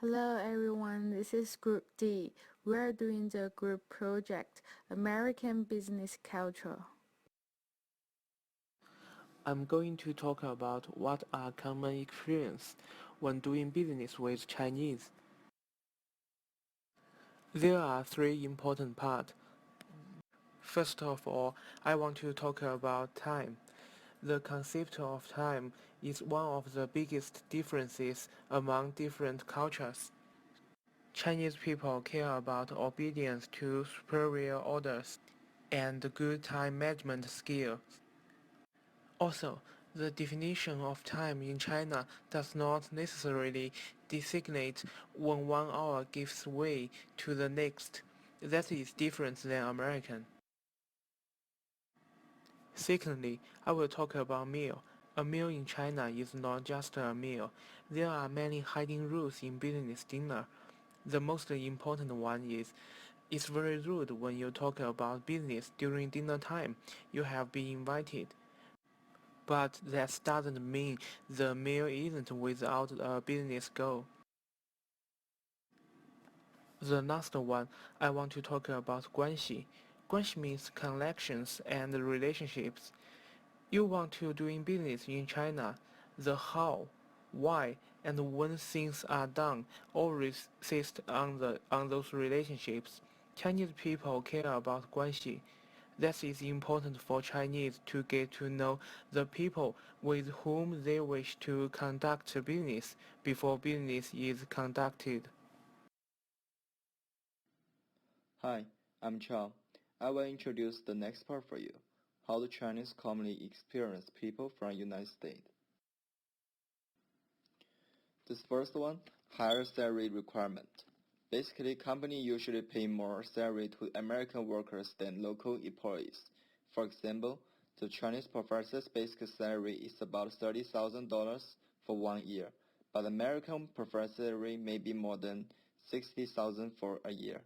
Hello everyone, this is Group D. We are doing the group project, American Business Culture. I'm going to talk about what are common experiences when doing business with Chinese. There are three important parts. First of all, I want to talk about time. The concept of time is one of the biggest differences among different cultures. Chinese people care about obedience to superior orders and good time management skills. Also, the definition of time in China does not necessarily designate when 1 hour gives way to the next. That is different than American. Secondly, I will talk about meal. A meal in China is not just a meal. There are many hiding rules in business dinner. The most important one is it's very rude when you talk about business during dinner time. You have been invited. But that doesn't mean the meal isn't without a business goal. The last one, I want to talk about 关系. 关系 means connections and relationships. You want to doing business in China, the how, why, and when things are done all insist on those relationships. Chinese people care about 关系. That is important for Chinese to get to know the people with whom they wish to conduct business before business is conducted. Hi, I'm Chao. I will introduce the next part for you, how the Chinese commonly experience people from United States. This first one, higher salary requirement. Basically, company usually pay more salary to American workers than local employees. For example, the Chinese professor's basic salary is about $30,000 for 1 year, but American professor's salary may be more than $60,000 for a year.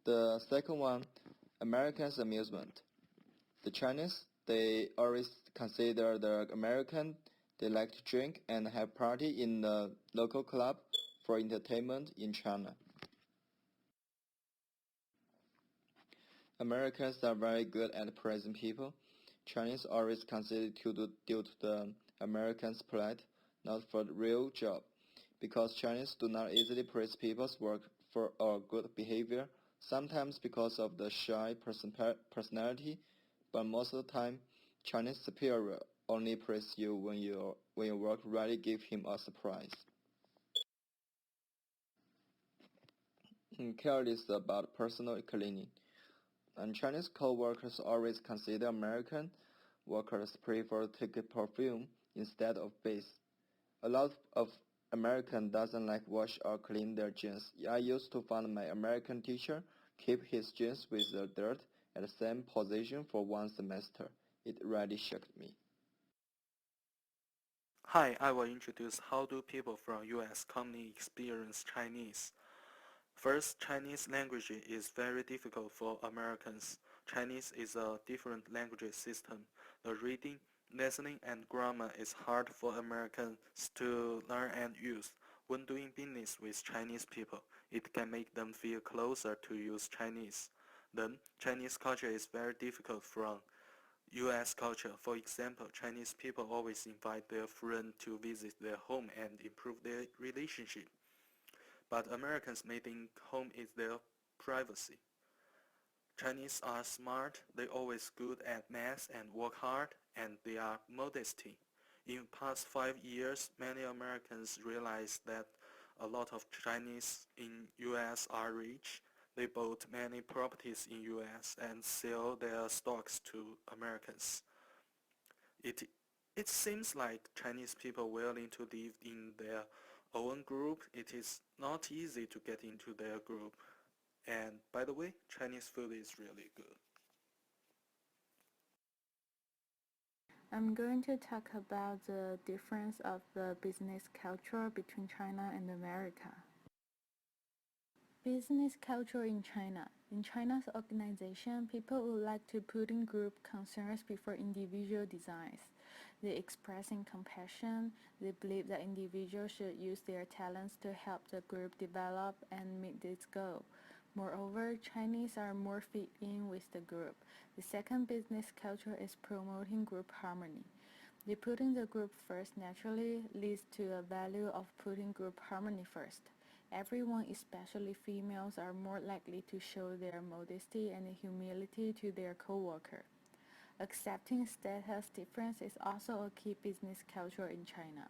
The second one, Americans' amusement. The Chinese, they always consider the American, they like to drink and have party in the local club for entertainment in China. Americans are very good at praising people. Chinese always consider due to the Americans' pride, not for the real job. Because Chinese do not easily praise people's work for or good behavior, sometimes because of the shy personality, but most of the time, Chinese superior only praise you when your work really give him a surprise. Careless about personal cleaning. And Chinese co-workers always consider American workers prefer to take perfume instead of base. A lot of American doesn't like wash or clean their jeans. I used to find my American teacher keep his jeans with the dirt at the same position for 1 semester. It really shocked me. Hi, I will introduce how do people from US commonly experience Chinese. First, Chinese language is very difficult for Americans. Chinese is a different language system. The reading, listening, and grammar is hard for Americans to learn and use. When doing business with Chinese people, it can make them feel closer to use Chinese. Then, Chinese culture is very difficult from U.S. culture. For example, Chinese people always invite their friend to visit their home and improve their relationship. But Americans may think home is their privacy. Chinese are smart, they always good at math and work hard, and they are modesty. In past 5 years, many Americans realize that a lot of Chinese in US are rich. They bought many properties in US and sell their stocks to Americans. It it seems like Chinese people willing to live in their own group. It is not easy to get into their group. And by the way, Chinese food is really good. I'm going to talk about the difference of the business culture between China and America. Business culture in China. In China's organization, people would like to put in group concerns before individual designs. They express in compassion. They believe that individuals should use their talents to help the group develop and meet this goal. Moreover, Chinese are more fit in with the group. The second business culture is promoting group harmony. The putting the group first naturally leads to a value of putting group harmony first. Everyone, especially females, are more likely to show their modesty and humility to their coworker. Accepting status difference is also a key business culture in China.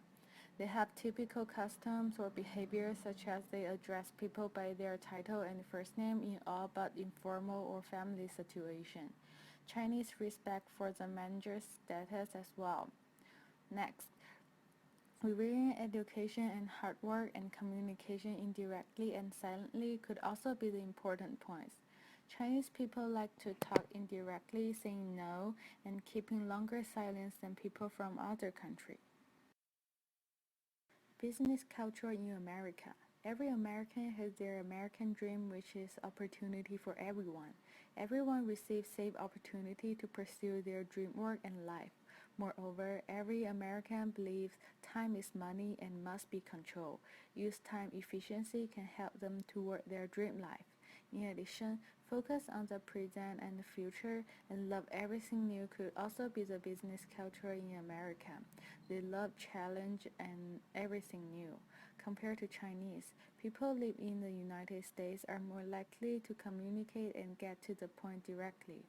They have typical customs or behaviors such as they address people by their title and first name in all but informal or family situations. Chinese respect for the manager's status as well. Next, revealing education and hard work and communication indirectly and silently could also be the important points. Chinese people like to talk indirectly, saying no, and keeping longer silence than people from other countries. Business culture in America. Every American has their American dream, which is opportunity for everyone. Everyone receives safe opportunity to pursue their dream work and life. Moreover, every American believes time is money and must be controlled. Use time efficiency can help them toward their dream life. In addition, focus on the present and the future and love everything new could also be the business culture in America. They love challenge and everything new. Compared to Chinese, people live in the United States are more likely to communicate and get to the point directly.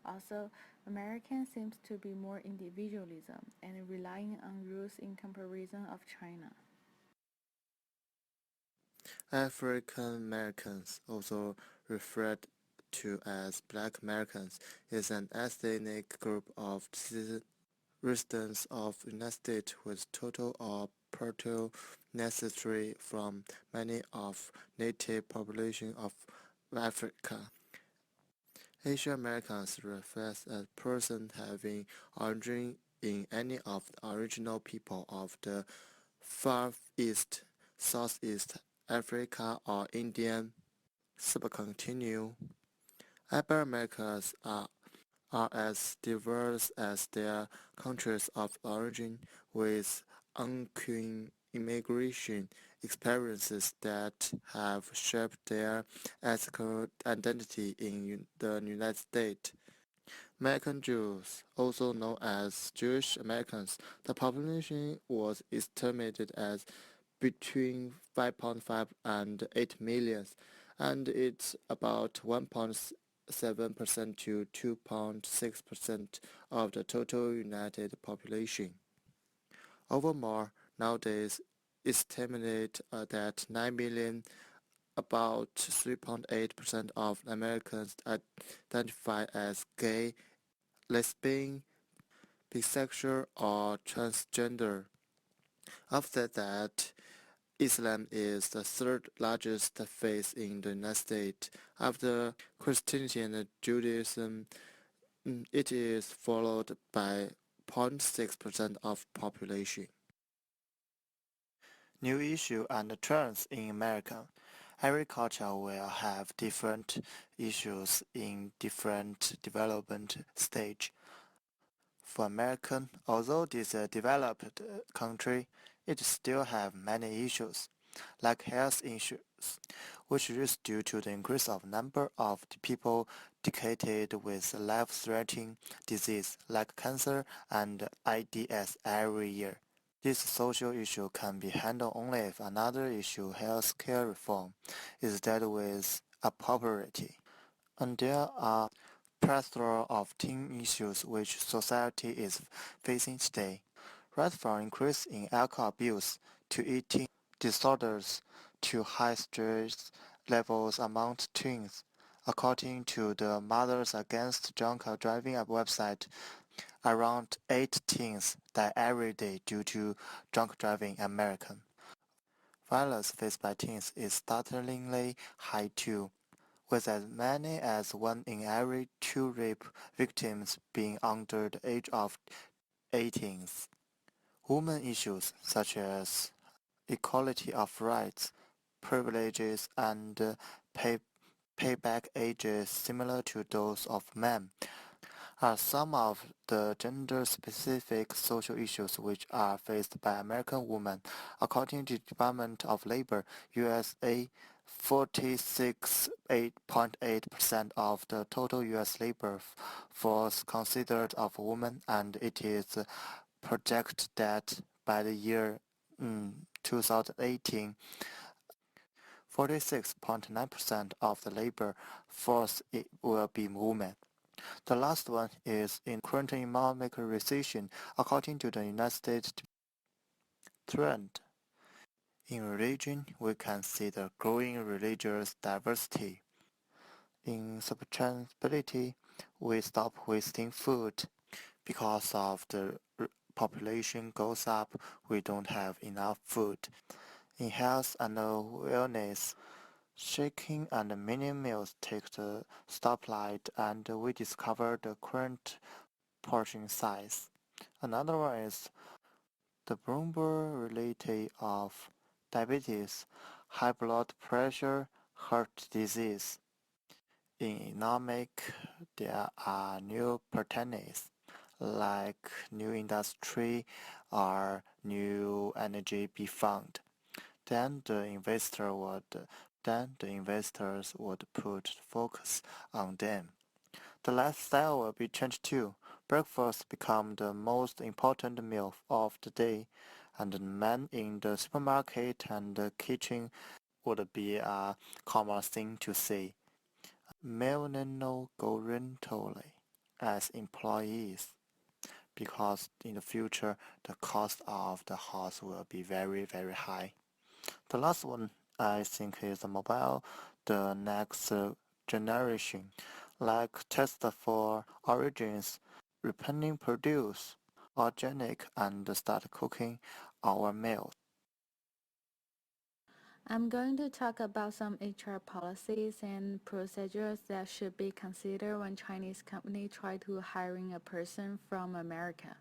Also, American seems to be more individualism and relying on rules in comparison of China. African Americans, also referred to as Black Americans, is an ethnic group of residents of the United States with total or partial ancestry from many of native population of Africa. Asian Americans refers a person having origin in any of the original people of the Far East, Southeast Africa or Indian subcontinent. Ibero-Americans are as diverse as their countries of origin, with unequal immigration experiences that have shaped their ethnic identity in the United States. American Jews, also known as Jewish Americans, the population was estimated as between 5.5 and 8 million, and it's about 1.7% to 2.6% of the total United population. Overall, nowadays, estimated that 9 million, about 3.8% of Americans identify as gay, lesbian, bisexual, or transgender. After that, Islam is the third largest faith in the United States. After Christianity and Judaism, it is followed by 0.6% of population. New issue and trends in America. Every culture will have different issues in different development stage. For America, although it is a developed country, it still have many issues, like health issues, which is due to the increase of number of the people dedicated with life-threatening disease like cancer and AIDS every year. This social issue can be handled only if another issue, healthcare reform, is dealt with appropriately. And there are plethora of teen issues which society is facing today, right from increase in alcohol abuse to eating disorders to high stress levels among teens. According to the Mothers Against Drunk Driving website, around 8 teens die every day due to drunk driving in America. Violence faced by teens is startlingly high too, with as many as 1 in every 2 rape victims being under the age of 18. Women issues such as equality of rights, privileges, and payback ages similar to those of men are some of the gender-specific social issues which are faced by American women. According to the Department of Labor, USA, 46.8% of the total U.S. labor force considered of women, and it is projected that by the year 2018, 46.9% of the labor force will be women. The last one is in current economic recession, according to the United States trend. In religion, we can see the growing religious diversity. In sustainability, we stop wasting food. Because of the population goes up, we don't have enough food. In health and wellness, shaking and mini meals take the stoplight, and we discover the current portion size. Another one is the vulnerability of diabetes, high blood pressure, heart disease. In economic, there are new opportunities like new industry or new energy be found. Then the investors would put focus on them. The lifestyle will be changed too. Breakfast become the most important meal of the day, and the man in the supermarket and the kitchen would be a common thing to say. Millennials go rentally as employees because in the future the cost of the house will be very very high. The last one I think is the mobile, the next generation, like test for origins, repenting produce, organic and start cooking our meals. I'm going to talk about some HR policies and procedures that should be considered when Chinese companies try to hiring a person from America.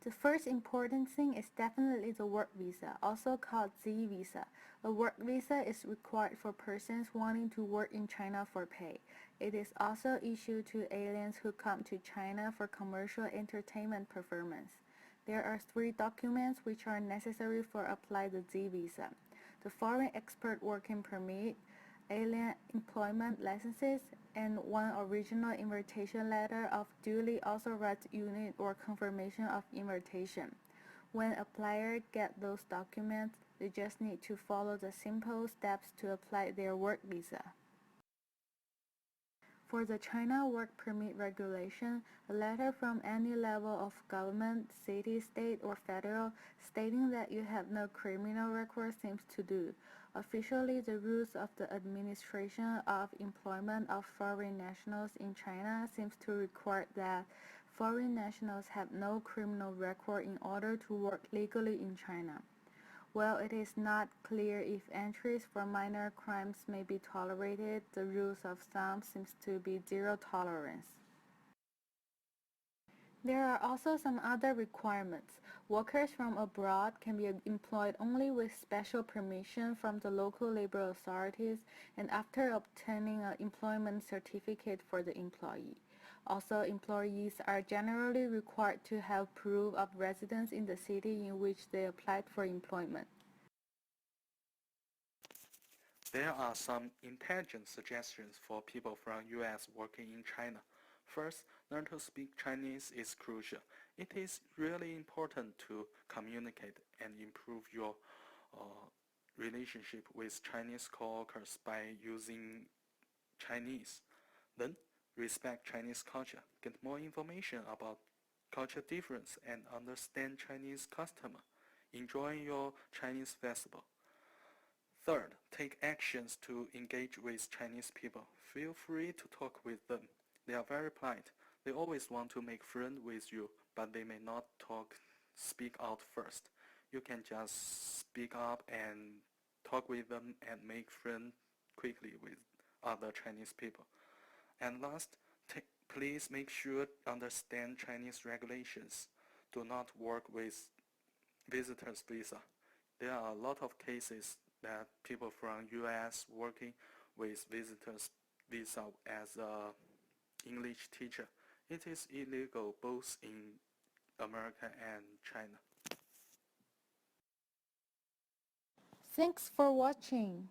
The first important thing is definitely the work visa, also called Z visa. A work visa is required for persons wanting to work in China for pay. It is also issued to aliens who come to China for commercial entertainment performance. There are 3 documents which are necessary for apply the Z visa: the foreign expert working permit, alien employment licenses, and 1 original invitation letter of duly authorized unit or confirmation of invitation. When appliers get those documents, they just need to follow the simple steps to apply their work visa. For the China Work Permit regulation, a letter from any level of government, city, state, or federal, stating that you have no criminal record seems to do. Officially, the rules of the administration of employment of foreign nationals in China seems to require that foreign nationals have no criminal record in order to work legally in China. While it is not clear if entries for minor crimes may be tolerated, the rules of thumb seems to be zero tolerance. There are also some other requirements. Workers from abroad can be employed only with special permission from the local labor authorities and after obtaining an employment certificate for the employee. Also, employees are generally required to have proof of residence in the city in which they applied for employment. There are some intelligent suggestions for people from US working in China. First, learn to speak Chinese is crucial. It is really important to communicate and improve your uh, relationship with Chinese coworkers by using Chinese. Then, respect Chinese culture, get more information about culture difference and understand Chinese customer. Enjoy your Chinese festival. Third, take actions to engage with Chinese people. Feel free to talk with them. They are very polite. They always want to make friends with you, but they may not speak out first. You can just speak up and talk with them and make friends quickly with other Chinese people. And last, please make sure to understand Chinese regulations. Do not work with visitors visa. There are a lot of cases that people from US working with visitors visa as a English teacher. It is illegal both in America and China. Thanks for watching.